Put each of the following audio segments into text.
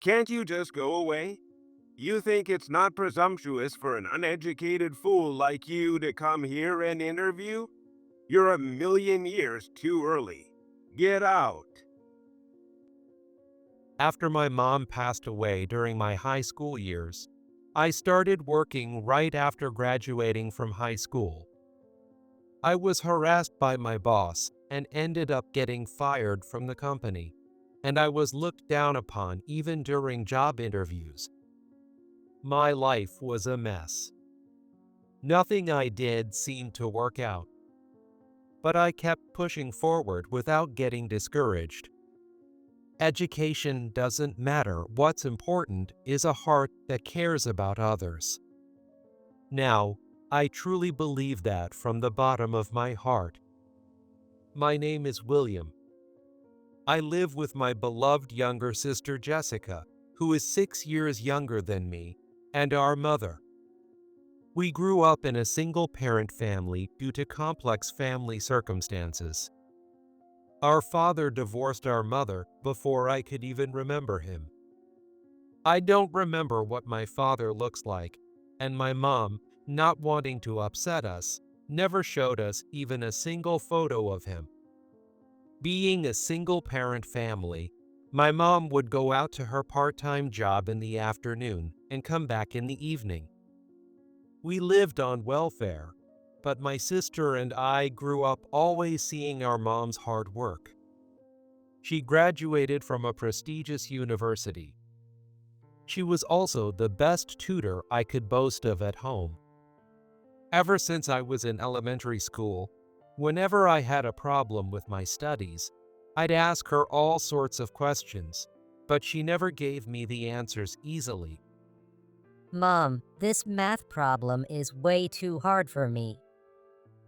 Can't you just go away? You think it's not presumptuous for an uneducated fool like you to come here and interview? You're a million years too early. Get out. After my mom passed away during my high school years, I started working right after graduating from high school. I was harassed by my boss and ended up getting fired from the company, and I was looked down upon even during job interviews. My life was a mess. Nothing I did seemed to work out, but I kept pushing forward without getting discouraged. Education doesn't matter. What's important is a heart that cares about others. Now, I truly believe that from the bottom of my heart. My name is William. I live with my beloved younger sister Jessica, who is 6 years younger than me, and our mother. We grew up in a single-parent family due to complex family circumstances. Our father divorced our mother before I could even remember him. I don't remember what my father looks like, and my mom, not wanting to upset us, never showed us even a single photo of him. Being a single-parent family, my mom would go out to her part-time job in the afternoon and come back in the evening. We lived on welfare, but my sister and I grew up always seeing our mom's hard work. She graduated from a prestigious university. She was also the best tutor I could boast of at home. Ever since I was in elementary school, whenever I had a problem with my studies, I'd ask her all sorts of questions, but she never gave me the answers easily. Mom, this math problem is way too hard for me.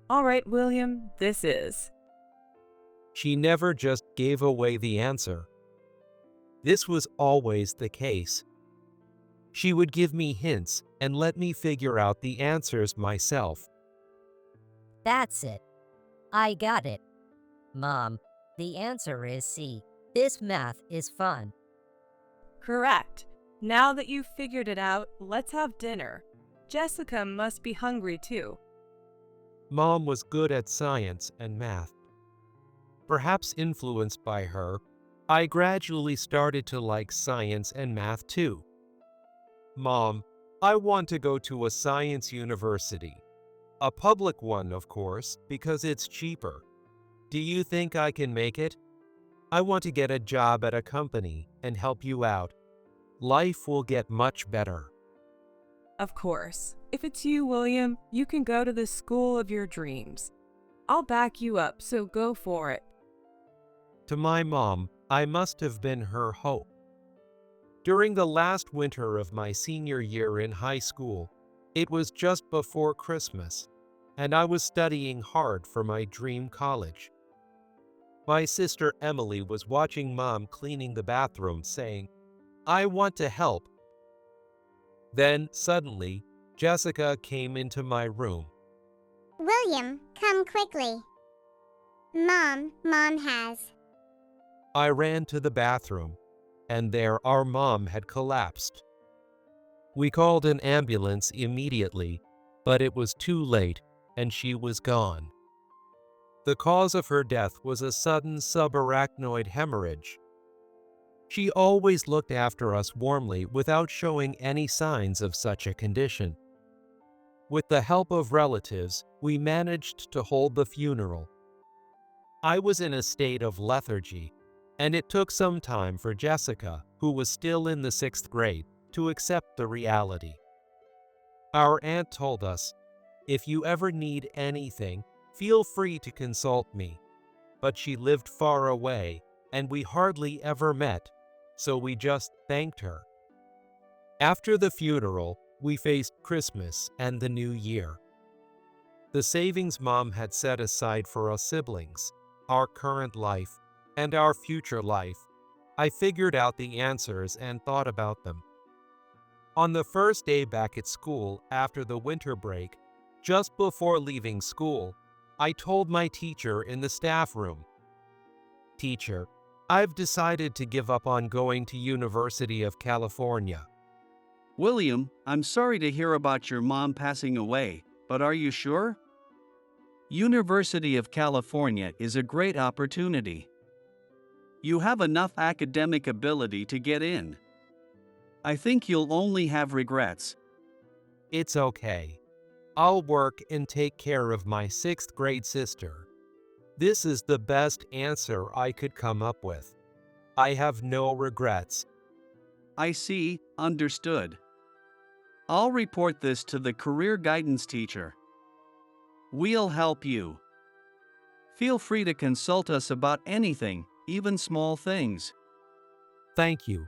All right, William, this is. She never just gave away the answer. This was always the case. She would give me hints and let me figure out the answers myself. That's it. I got it. Mom, the answer is C. This math is fun. Correct. Now that you've figured it out, let's have dinner. Jessica must be hungry too. Mom was good at science and math. Perhaps influenced by her, I gradually started to like science and math too. Mom, I want to go to a science university. A public one, of course, because it's cheaper. Do you think I can make it? I want to get a job at a company and help you out. Life will get much better. Of course. If it's you, William, you can go to the school of your dreams. I'll back you up, so go for it. To my mom, I must have been her hope. During the last winter of my senior year in high school, it was just before Christmas, and I was studying hard for my dream college. My sister Emily was watching Mom cleaning the bathroom, saying, "I want to help." Then, suddenly, Jessica came into my room. William, come quickly. Mom has. I ran to the bathroom, and there our mom had collapsed. We called an ambulance immediately, but it was too late, and she was gone. The cause of her death was a sudden subarachnoid hemorrhage. She always looked after us warmly without showing any signs of such a condition. With the help of relatives, we managed to hold the funeral. I was in a state of lethargy, and it took some time for Jessica, who was still in the 6th grade, to accept the reality. Our aunt told us, "If you ever need anything, feel free to consult me." But she lived far away, and we hardly ever met, so we just thanked her. After the funeral, we faced Christmas and the New Year. The savings Mom had set aside for us siblings, our current life, and our future life, I figured out the answers and thought about them. On the first day back at school after the winter break, just before leaving school, I told my teacher in the staff room, "Teacher, I've decided to give up on going to University of California. William, I'm sorry to hear about your mom passing away, but are you sure? University of California is a great opportunity. You have enough academic ability to get in. I think you'll only have regrets. It's okay. I'll work and take care of my 6th grade sister. This is the best answer I could come up with. I have no regrets. I see, understood. I'll report this to the career guidance teacher. We'll help you. Feel free to consult us about anything, even small things. Thank you.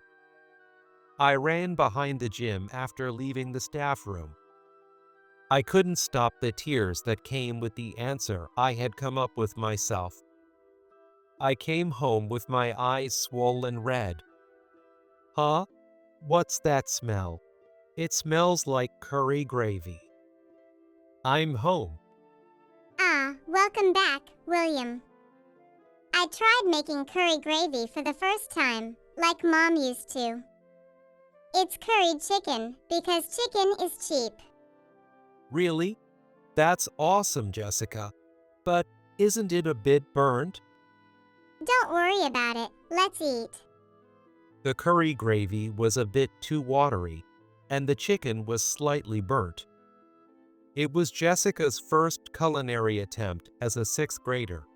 I ran behind the gym after leaving the staff room. I couldn't stop the tears that came with the answer I had come up with myself. I came home with my eyes swollen red. Huh? What's that smell? It smells like curry gravy. I'm home. Ah, welcome back, William. I tried making curry gravy for the first time, like Mom used to. It's curried chicken, because chicken is cheap. Really? That's awesome, Jessica. But isn't it a bit burnt? Don't worry about it, let's eat. The curry gravy was a bit too watery, and the chicken was slightly burnt. It was Jessica's first culinary attempt as a 6th grader.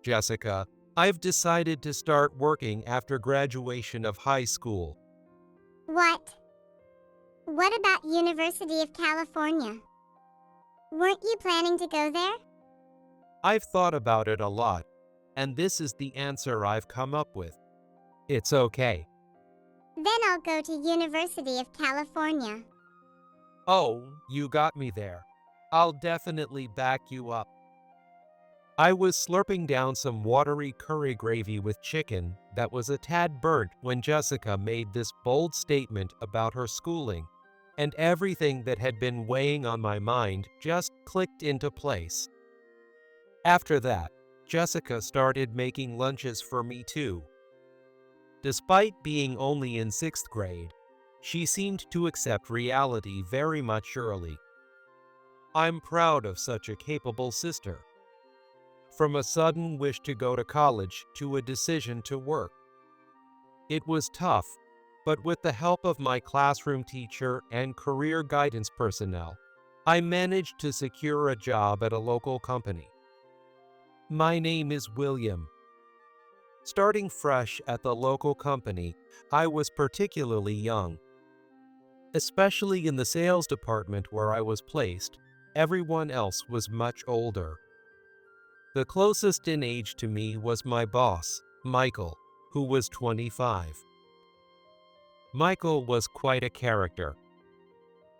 Jessica, I've decided to start working after graduation of high school. What? What about University of California? Weren't you planning to go there? I've thought about it a lot, and this is the answer I've come up with. It's okay. Then I'll go to University of California. Oh, you got me there. I'll definitely back you up. I was slurping down some watery curry gravy with chicken that was a tad burnt when Jessica made this bold statement about her schooling, and everything that had been weighing on my mind just clicked into place. After that, Jessica started making lunches for me too. Despite being only in 6th grade, she seemed to accept reality very much early. I'm proud of such a capable sister. From a sudden wish to go to college to a decision to work. It was tough, but with the help of my classroom teacher and career guidance personnel, I managed to secure a job at a local company. My name is William. Starting fresh at the local company, I was particularly young. Especially in the sales department where I was placed, everyone else was much older. The closest in age to me was my boss, Michael, who was 25. Michael was quite a character.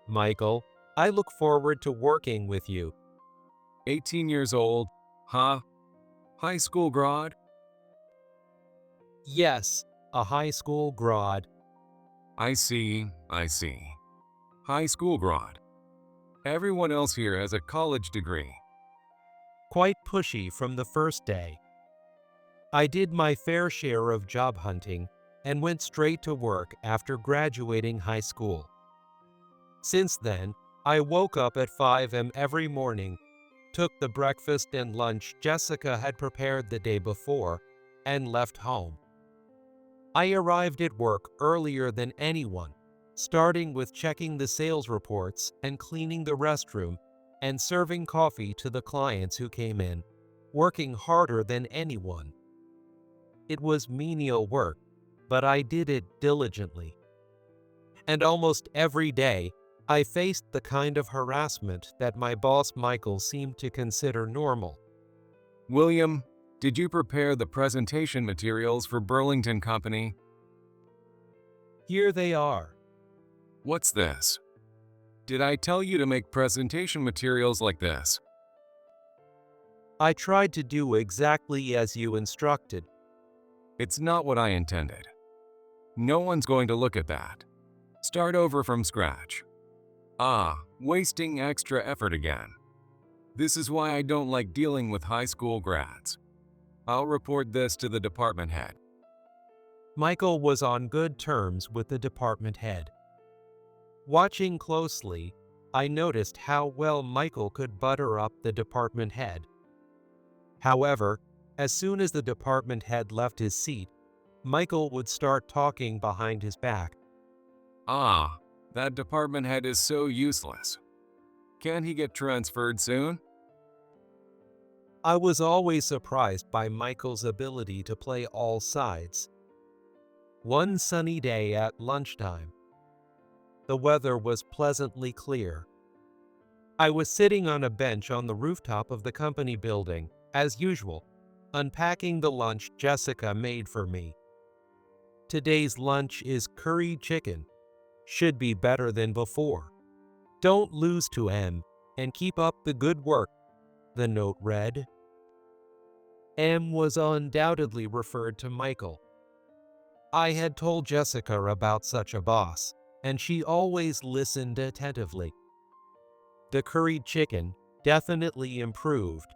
Michael, I look forward to working with you. 18 years old, huh? High school grad? Yes, a high school grad. I see. High school grad. Everyone else here has a college degree. Quite pushy from the first day. I did my fair share of job hunting and went straight to work after graduating high school. Since then, I woke up at 5 a.m. every morning, took the breakfast and lunch Jessica had prepared the day before, and left home. I arrived at work earlier than anyone, starting with checking the sales reports and cleaning the restroom and serving coffee to the clients who came in, working harder than anyone. It was menial work, but I did it diligently. And almost every day, I faced the kind of harassment that my boss Michael seemed to consider normal. William, did you prepare the presentation materials for Burlington Company? Here they are. What's this? Did I tell you to make presentation materials like this? I tried to do exactly as you instructed. It's not what I intended. No one's going to look at that. Start over from scratch. Wasting extra effort again. This is why I don't like dealing with high school grads. I'll report this to the department head. Michael was on good terms with the department head. Watching closely, I noticed how well Michael could butter up the department head. However, as soon as the department head left his seat, Michael would start talking behind his back. Ah, that department head is so useless. Can't he get transferred soon? I was always surprised by Michael's ability to play all sides. One sunny day at lunchtime, the weather was pleasantly clear. I was sitting on a bench on the rooftop of the company building, as usual, unpacking the lunch Jessica made for me. Today's lunch is curry chicken. Should be better than before. Don't lose to M, and keep up the good work, the note read. M was undoubtedly referred to Michael. I had told Jessica about such a boss, and she always listened attentively. The curried chicken definitely improved,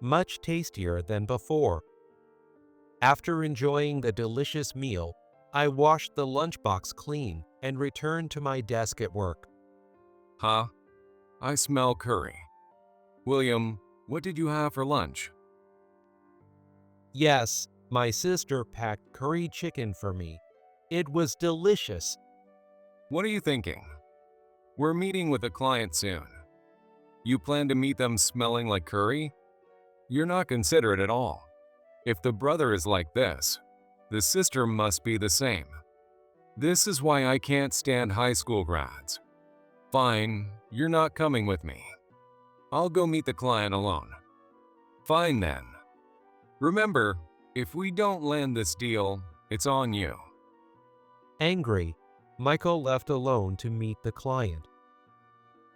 much tastier than before. After enjoying the delicious meal, I washed the lunchbox clean and returned to my desk at work. Huh? I smell curry. William, what did you have for lunch? Yes, my sister packed curry chicken for me. It was delicious. What are you thinking? We're meeting with a client soon. You plan to meet them smelling like curry? You're not considerate at all. If the brother is like this, the sister must be the same. This is why I can't stand high school grads. Fine, you're not coming with me. I'll go meet the client alone. Fine then. Remember, if we don't land this deal, it's on you. Angry, Michael left alone to meet the client.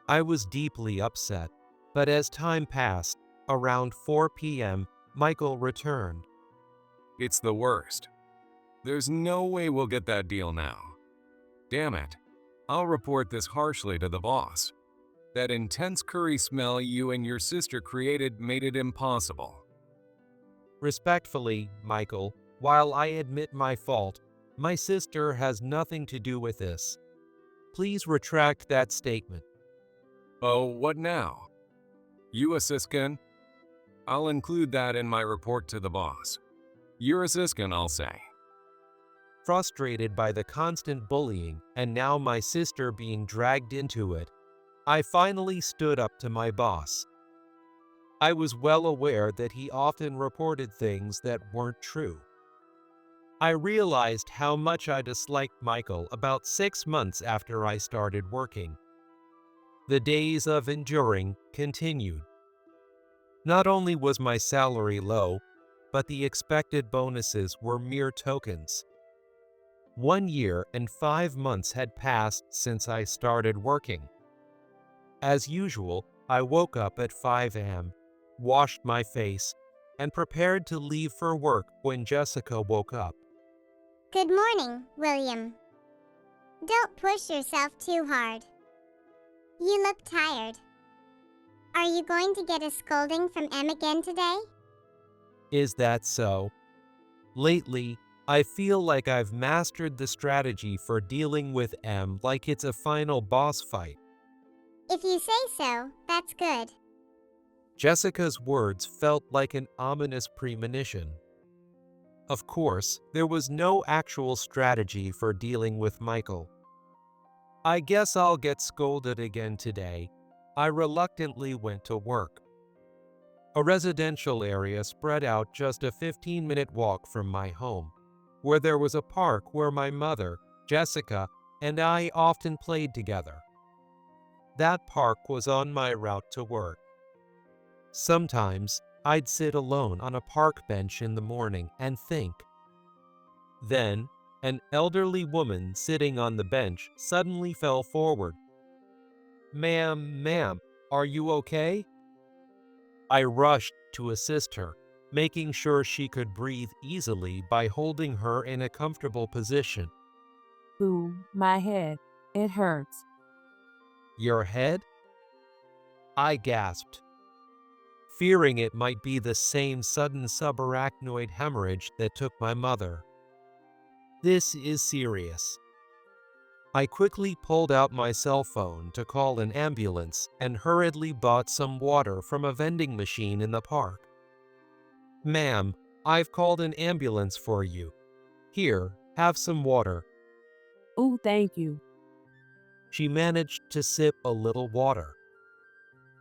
I was deeply upset, but as time passed, around 4 p.m., Michael returned. It's the worst. There's no way we'll get that deal now. Damn it. I'll report this harshly to the boss. That intense curry smell you and your sister created made it impossible. Respectfully, Michael, while I admit my fault, my sister has nothing to do with this. Please retract that statement. Oh, what now? You a siskin? I'll include that in my report to the boss. You're a siskin, I'll say. Frustrated by the constant bullying and now my sister being dragged into it, I finally stood up to my boss. I was well aware that he often reported things that weren't true. I realized how much I disliked Michael about 6 months after I started working. The days of enduring continued. Not only was my salary low, but the expected bonuses were mere tokens. 1 year and 5 months had passed since I started working. As usual, I woke up at 5 a.m., washed my face, and prepared to leave for work when Jessica woke up. Good morning, William. Don't push yourself too hard. You look tired. Are you going to get a scolding from Em again today? Is that so? Lately, I feel like I've mastered the strategy for dealing with M like it's a final boss fight. If you say so, that's good. Jessica's words felt like an ominous premonition. Of course, there was no actual strategy for dealing with Michael. I guess I'll get scolded again today. I reluctantly went to work. A residential area spread out just a 15-minute walk from my home, where there was a park where my mother, Jessica, and I often played together. That park was on my route to work. Sometimes, I'd sit alone on a park bench in the morning and think. Then, an elderly woman sitting on the bench suddenly fell forward. Ma'am, are you okay? I rushed to assist her, making sure she could breathe easily by holding her in a comfortable position. Ooh, my head. It hurts. Your head? I gasped, fearing it might be the same sudden subarachnoid hemorrhage that took my mother. This is serious. I quickly pulled out my cell phone to call an ambulance and hurriedly bought some water from a vending machine in the park. Ma'am, I've called an ambulance for you. Here, have some water. Oh, thank you. She managed to sip a little water.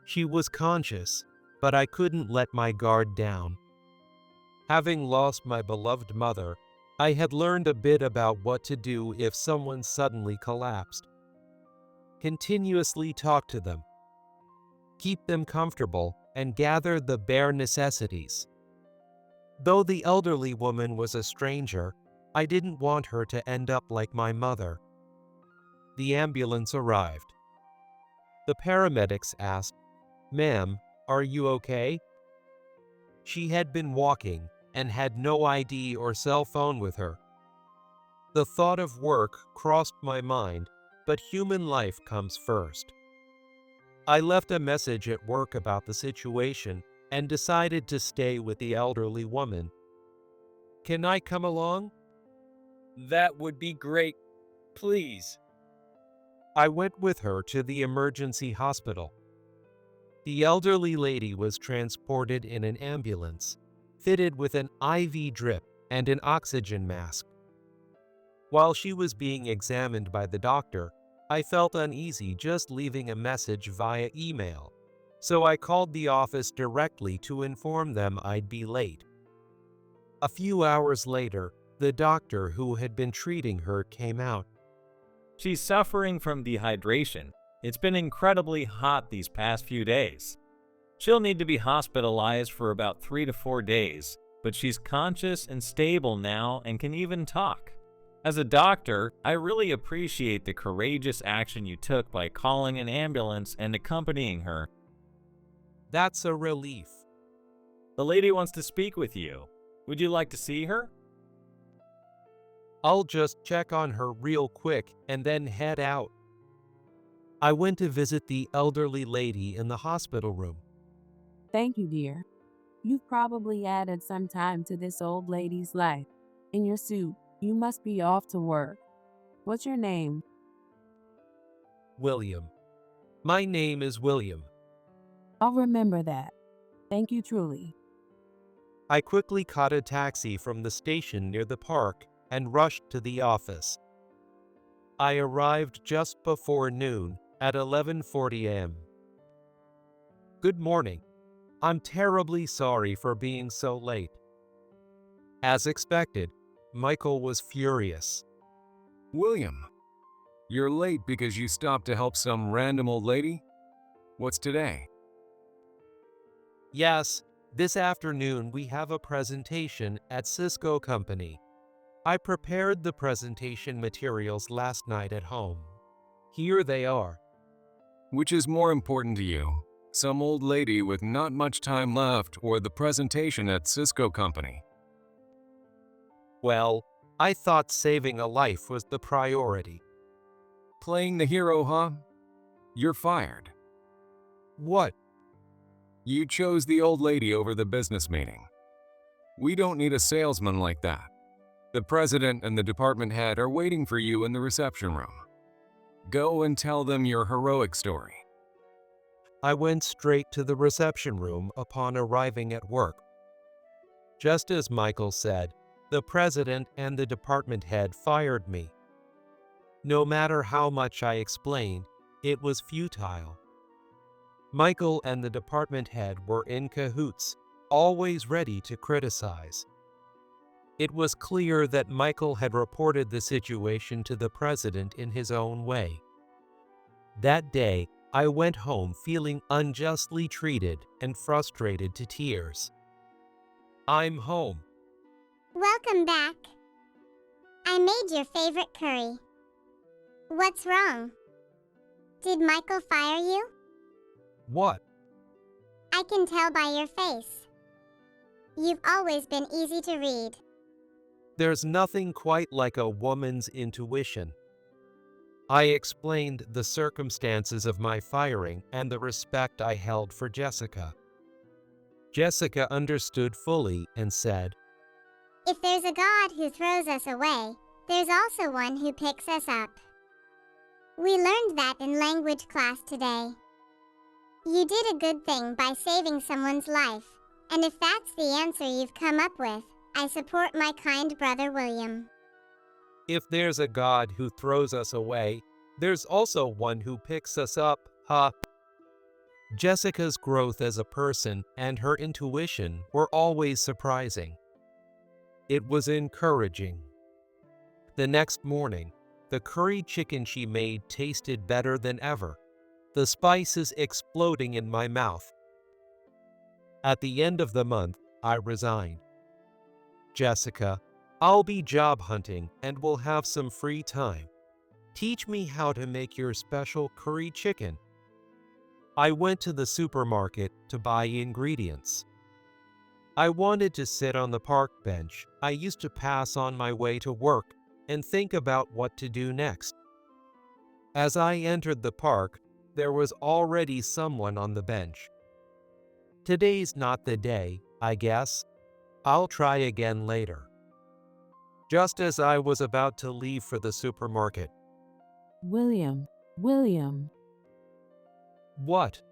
She was conscious, but I couldn't let my guard down. Having lost my beloved mother, I had learned a bit about what to do if someone suddenly collapsed. Continuously talk to them. Keep them comfortable and gather the bare necessities. Though the elderly woman was a stranger, I didn't want her to end up like my mother. The ambulance arrived. The paramedics asked, "Ma'am, are you okay?" She had been walking and had no ID or cell phone with her. The thought of work crossed my mind, but human life comes first. I left a message at work about the situation and decided to stay with the elderly woman. "Can I come along?" "That would be great. Please." I went with her to the emergency hospital. The elderly lady was transported in an ambulance, fitted with an IV drip and an oxygen mask. While she was being examined by the doctor, I felt uneasy just leaving a message via email, so I called the office directly to inform them I'd be late. A few hours later, the doctor who had been treating her came out. She's suffering from dehydration. It's been incredibly hot these past few days. She'll need to be hospitalized for about 3 to 4 days, but she's conscious and stable now and can even talk. As a doctor, I really appreciate the courageous action you took by calling an ambulance and accompanying her. That's a relief. The lady wants to speak with you. Would you like to see her? I'll just check on her real quick and then head out. I went to visit the elderly lady in the hospital room. Thank you, dear. You've probably added some time to this old lady's life. In your suit, you must be off to work. What's your name? William. My name is William. I'll remember that. Thank you truly. I quickly caught a taxi from the station near the park and rushed to the office. I arrived just before noon at 11:40 a.m. Good morning. I'm terribly sorry for being so late. As expected, Michael was furious. William, you're late because you stopped to help some random old lady? What's today? Yes, this afternoon we have a presentation at Cisco Company. I prepared the presentation materials last night at home. Here they are. Which is more important to you? Some old lady with not much time left or the presentation at Cisco Company? Well, I thought saving a life was the priority. Playing the hero, huh? You're fired. What? You chose the old lady over the business meeting. We don't need a salesman like that. The president and the department head are waiting for you in the reception room. Go and tell them your heroic story. I went straight to the reception room upon arriving at work. Just as Michael said, the president and the department head fired me. No matter how much I explained, it was futile. Michael and the department head were in cahoots, always ready to criticize. It was clear that Michael had reported the situation to the president in his own way. That day, I went home feeling unjustly treated and frustrated to tears. I'm home. Welcome back. I made your favorite curry. What's wrong? Did Michael fire you? What? I can tell by your face. You've always been easy to read. There's nothing quite like a woman's intuition. I explained the circumstances of my firing and the respect I held for Jessica. Jessica understood fully and said, If there's a God who throws us away, there's also one who picks us up. We learned that in language class today. You did a good thing by saving someone's life, and if that's the answer you've come up with, I support my kind brother William. If there's a God who throws us away, there's also one who picks us up, huh? Jessica's growth as a person and her intuition were always surprising. It was encouraging. The next morning, the curry chicken she made tasted better than ever, the spices exploding in my mouth. At the end of the month, I resigned. Jessica, I'll be job hunting and we'll have some free time. Teach me how to make your special curry chicken. I went to the supermarket to buy ingredients. I wanted to sit on the park bench I used to pass on my way to work and think about what to do next. As I entered the park, there was already someone on the bench. Today's not the day, I guess. I'll try again later. Just as I was about to leave for the supermarket. William. What?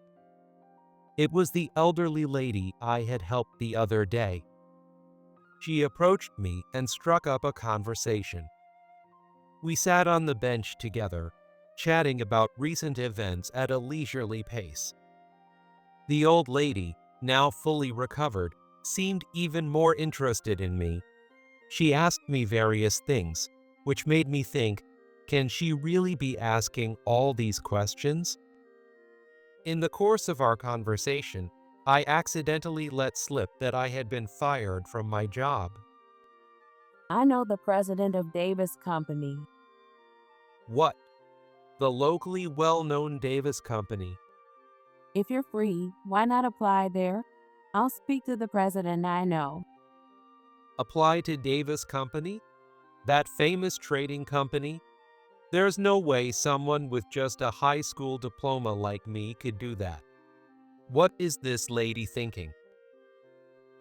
It was the elderly lady I had helped the other day. She approached me and struck up a conversation. We sat on the bench together, chatting about recent events at a leisurely pace. The old lady, now fully recovered, seemed even more interested in me. She asked me various things, which made me think, can she really be asking all these questions? In the course of our conversation, I accidentally let slip that I had been fired from my job. I know the president of Davis Company. What? The locally well-known Davis Company. If you're free, why not apply there? I'll speak to the president I know. Apply to Davis Company? That famous trading company? There's no way someone with just a high school diploma like me could do that. What is this lady thinking?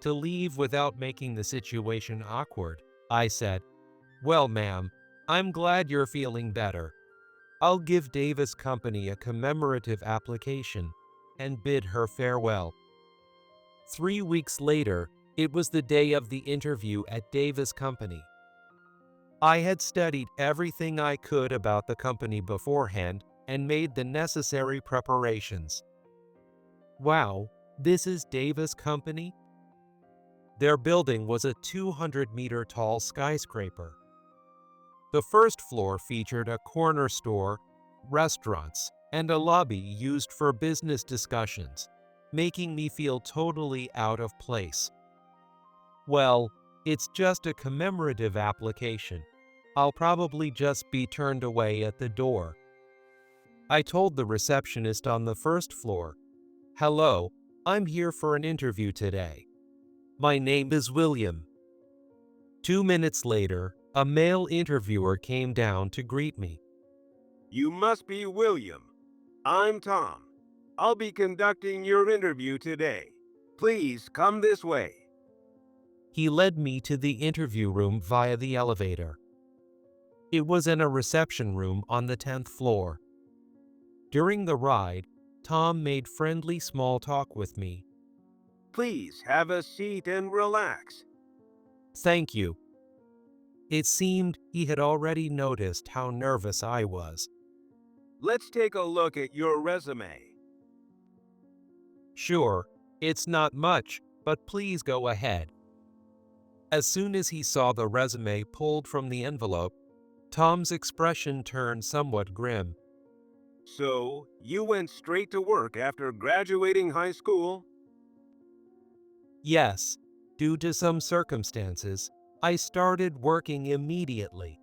To leave without making the situation awkward, I said, "Well, ma'am, I'm glad you're feeling better. I'll give Davis Company a commemorative application and bid her farewell." 3 weeks later, it was the day of the interview at Davis Company. I had studied everything I could about the company beforehand and made the necessary preparations. Wow, this is Davis Company? Their building was a 200-meter tall skyscraper. The first floor featured a corner store, restaurants, and a lobby used for business discussions, making me feel totally out of place. Well, it's just a commemorative application. I'll probably just be turned away at the door. I told the receptionist on the first floor, "Hello, I'm here for an interview today. My name is William." 2 minutes later, a male interviewer came down to greet me. You must be William. I'm Tom. I'll be conducting your interview today. Please come this way. He led me to the interview room via the elevator. It was in a reception room on the 10th floor. During the ride, Tom made friendly small talk with me. Please have a seat and relax. Thank you. It seemed he had already noticed how nervous I was. Let's take a look at your resume. Sure, it's not much, but please go ahead. As soon as he saw the resume pulled from the envelope, Tom's expression turned somewhat grim. So, you went straight to work after graduating high school? Yes, due to some circumstances, I started working immediately.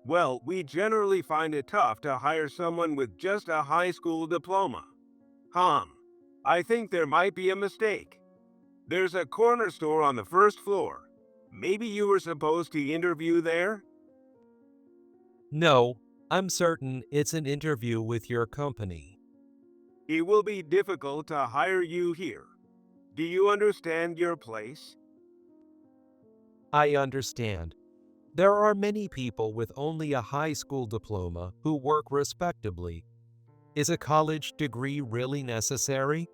Well, we generally find it tough to hire someone with just a high school diploma. I think there might be a mistake. There's a corner store on the first floor. Maybe you were supposed to interview there? No, I'm certain it's an interview with your company. It will be difficult to hire you here. Do you understand your place? I understand. There are many people with only a high school diploma who work respectably. Is a college degree really necessary?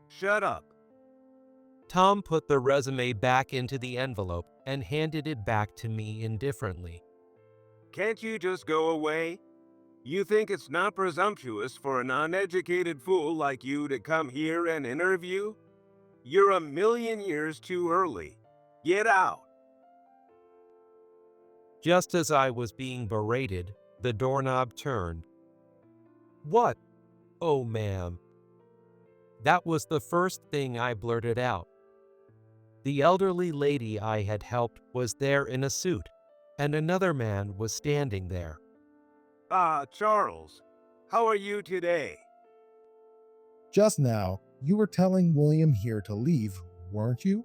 Shut up. Tom put the resume back into the envelope and handed it back to me indifferently. Can't you just go away? You think it's not presumptuous for an uneducated fool like you to come here and interview? You're a million years too early. Get out. Just as I was being berated, the doorknob turned. What? Oh, ma'am. That was the first thing I blurted out. The elderly lady I had helped was there in a suit, and another man was standing there. Ah, Charles, how are you today? Just now, you were telling William here to leave, weren't you?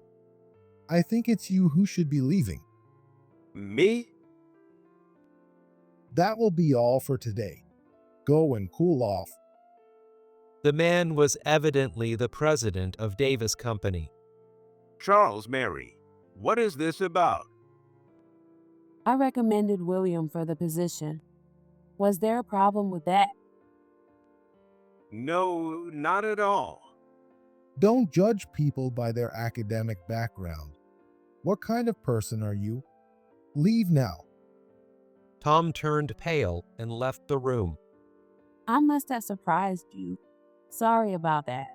I think it's you who should be leaving. Me? That will be all for today. Go and cool off. The man was evidently the president of Davis Company. Charles, Mary, what is this about? I recommended William for the position. Was there a problem with that? No, not at all. Don't judge people by their academic background. What kind of person are you? Leave now. Tom turned pale and left the room. I must have surprised you. Sorry about that.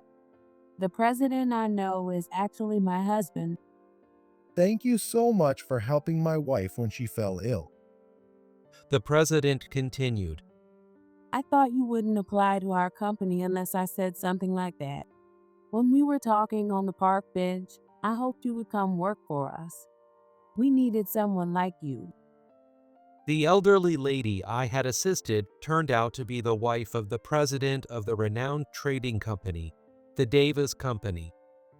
The president I know is actually my husband. Thank you so much for helping my wife when she fell ill. The president continued. I thought you wouldn't apply to our company unless I said something like that. When we were talking on the park bench, I hoped you would come work for us. We needed someone like you. The elderly lady I had assisted turned out to be the wife of the president of the renowned trading company, the Davis Company,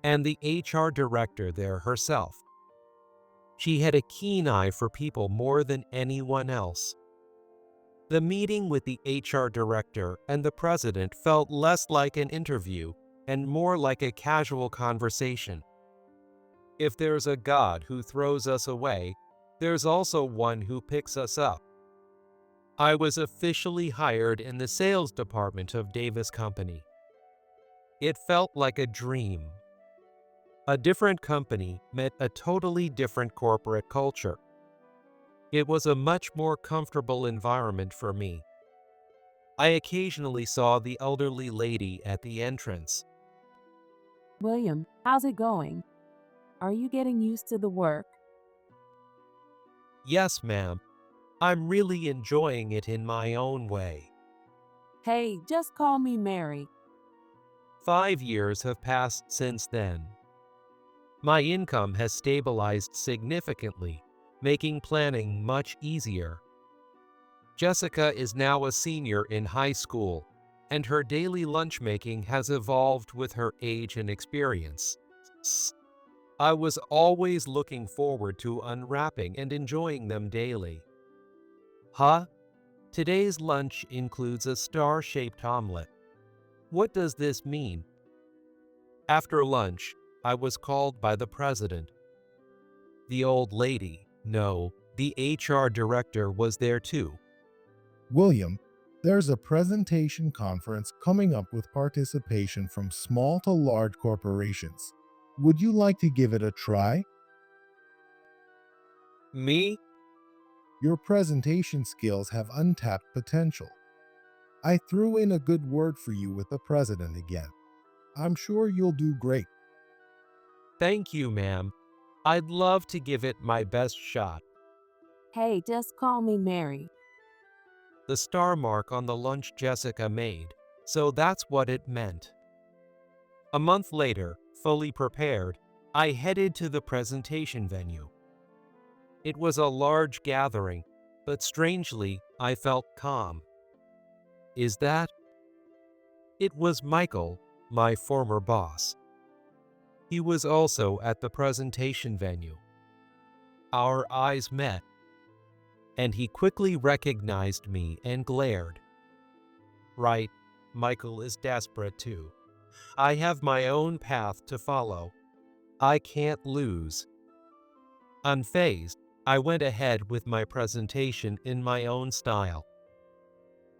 and the HR director there herself. She had a keen eye for people more than anyone else. The meeting with the HR director and the president felt less like an interview and more like a casual conversation. If there's a God who throws us away, there's also one who picks us up. I was officially hired in the sales department of Davis Company. It felt like a dream. A different company met a totally different corporate culture. It was a much more comfortable environment for me. I occasionally saw the elderly lady at the entrance. William, how's it going? Are you getting used to the work? Yes, ma'am. I'm really enjoying it in my own way. Hey, just call me Mary. 5 years have passed since then. My income has stabilized significantly, making planning much easier. Jessica is now a senior in high school, and her daily lunch making has evolved with her age and experience. I was always looking forward to unwrapping and enjoying them daily. Huh? Today's lunch includes a star-shaped omelet. What does this mean? After lunch, I was called by the president. The old lady, no, the HR director was there too. William, there's a presentation conference coming up with participation from small to large corporations. Would you like to give it a try? Me? Your presentation skills have untapped potential. I threw in a good word for you with the president again. I'm sure you'll do great. Thank you, ma'am. I'd love to give it my best shot. Hey, just call me Mary. The star mark on the lunch Jessica made, so that's what it meant. A month later, fully prepared, I headed to the presentation venue. It was a large gathering, but strangely, I felt calm. Is that? It was Michael, my former boss. He was also at the presentation venue. Our eyes met, and he quickly recognized me and glared. Right, Michael is desperate too. I have my own path to follow. I can't lose. Unfazed, I went ahead with my presentation in my own style.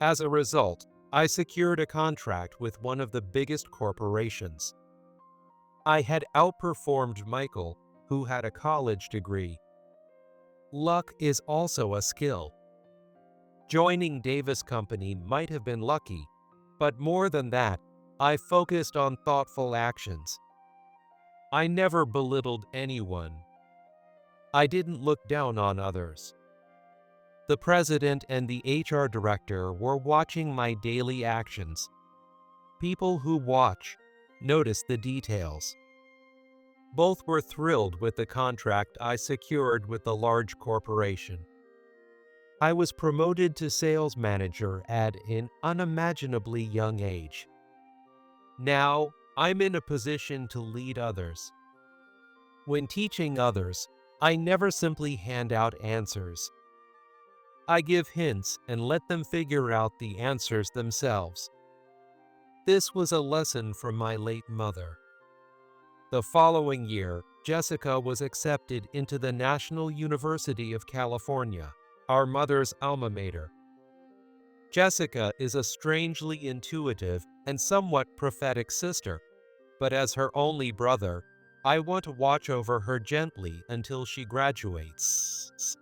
As a result, I secured a contract with one of the biggest corporations. I had outperformed Michael, who had a college degree. Luck is also a skill. Joining Davis' company might have been lucky, but more than that, I focused on thoughtful actions. I never belittled anyone. I didn't look down on others. The president and the HR director were watching my daily actions. People who watch notice the details. Both were thrilled with the contract I secured with the large corporation. I was promoted to sales manager at an unimaginably young age. Now, I'm in a position to lead others. When teaching others, I never simply hand out answers. I give hints and let them figure out the answers themselves. This was a lesson from my late mother. The following year, Jessica was accepted into the National University of California, our mother's alma mater. Jessica is a strangely intuitive and somewhat prophetic sister, but as her only brother, I want to watch over her gently until she graduates.